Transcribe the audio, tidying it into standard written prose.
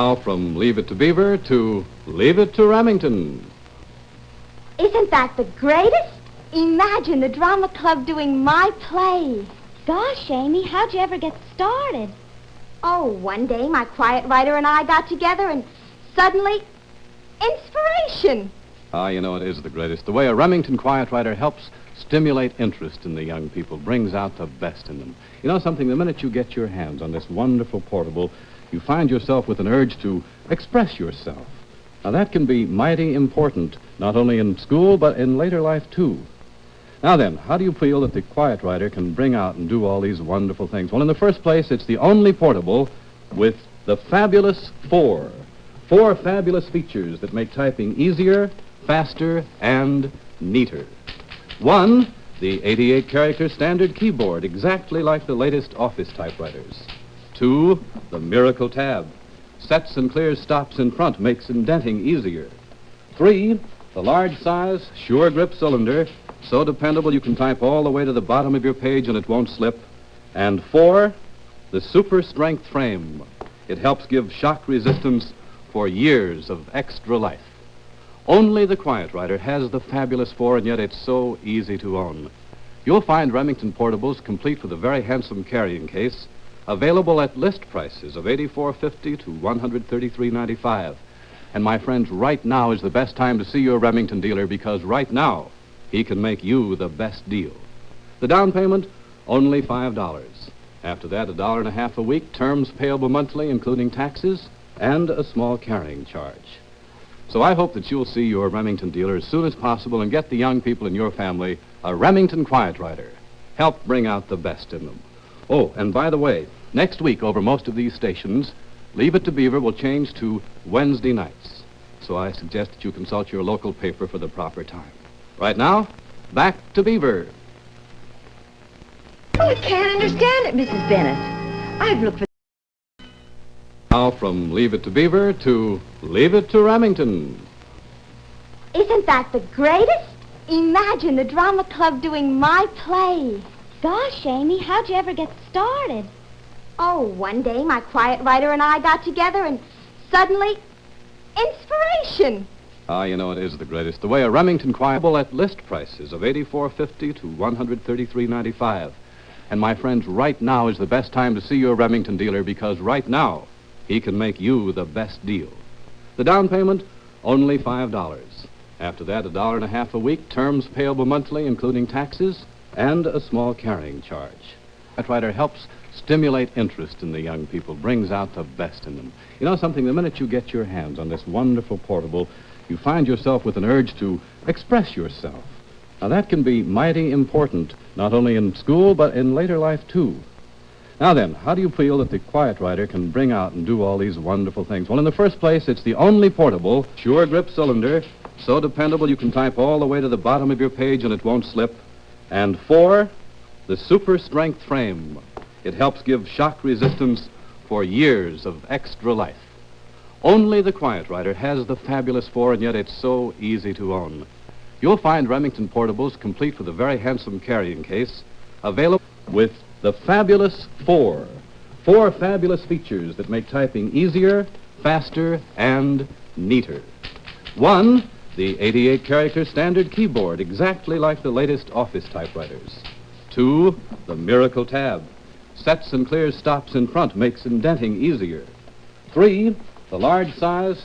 Now from Leave It to Beaver to Leave It to Remington. Isn't that the greatest? Imagine the drama club doing my play. Gosh, Amy, how'd you ever get started? Oh, one day my Quiet-Riter and I got together and suddenly, inspiration. You know, it is the greatest. The way a Remington Quiet-Riter helps stimulate interest in the young people, brings out the best in them. You know something, the minute you get your hands on this wonderful portable, you find yourself with an urge to express yourself. Now, that can be mighty important, not only in school, but in later life, too. Now then, how do you feel that the Quiet-Riter can bring out and do all these wonderful things? Well, in the first place, it's the only portable with the fabulous four fabulous features that make typing easier, faster, and neater. One, the 88-character standard keyboard, exactly like the latest office typewriters. Two, the Miracle Tab. Sets and clears stops in front, makes indenting easier. Three, the large size, sure grip cylinder, so dependable you can type all the way to the bottom of your page and it won't slip. And four, the super strength frame. It helps give shock resistance for years of extra life. Only the Quiet-Riter has the fabulous four, and yet it's so easy to own. You'll find Remington portables complete with a very handsome carrying case, available at list prices of $84.50 to $133.95. And my friends, right now is the best time to see your Remington dealer, because right now he can make you the best deal. The down payment, only $5. After that, $1.50 a week, terms payable monthly, including taxes, and a small carrying charge. So I hope that you'll see your Remington dealer as soon as possible and get the young people in your family a Remington Quiet-Riter. Help bring out the best in them. Oh, and by the way, next week over most of these stations, Leave It to Beaver will change to Wednesday nights. So I suggest that you consult your local paper for the proper time. Right now, back to Beaver. Oh, I can't understand it, Mrs. Bennett. I've looked for... Now from Leave It to Beaver to Leave It to Remington. Isn't that the greatest? Imagine the drama club doing my play. Gosh, Amy, how'd you ever get started? Oh, one day my Quiet-Riter and I got together and suddenly, inspiration. You know, it is the greatest. The way a Remington Quiet-Riter at list prices of $84.50 to $133.95. And my friends, right now is the best time to see your Remington dealer, because right now he can make you the best deal. The down payment, only $5. After that, $1.50 a week, terms payable monthly, including taxes, and a small carrying charge. Quiet-Riter helps stimulate interest in the young people, brings out the best in them. You know something, the minute you get your hands on this wonderful portable, you find yourself with an urge to express yourself. Now, that can be mighty important, not only in school, but in later life, too. Now then, how do you feel that the Quiet-Riter can bring out and do all these wonderful things? Well, in the first place, it's the only portable, sure grip cylinder, so dependable you can type all the way to the bottom of your page and it won't slip. And four, the super strength frame. It helps give shock resistance for years of extra life. Only the Quiet-Riter has the fabulous four, and yet it's so easy to own. You'll find Remington portables complete with a very handsome carrying case, available with the fabulous four fabulous features that make typing easier, faster, and neater. One, the 88-character standard keyboard, exactly like the latest office typewriters. Two, the Miracle Tab. Sets and clears stops in front, makes indenting easier. Three, the large size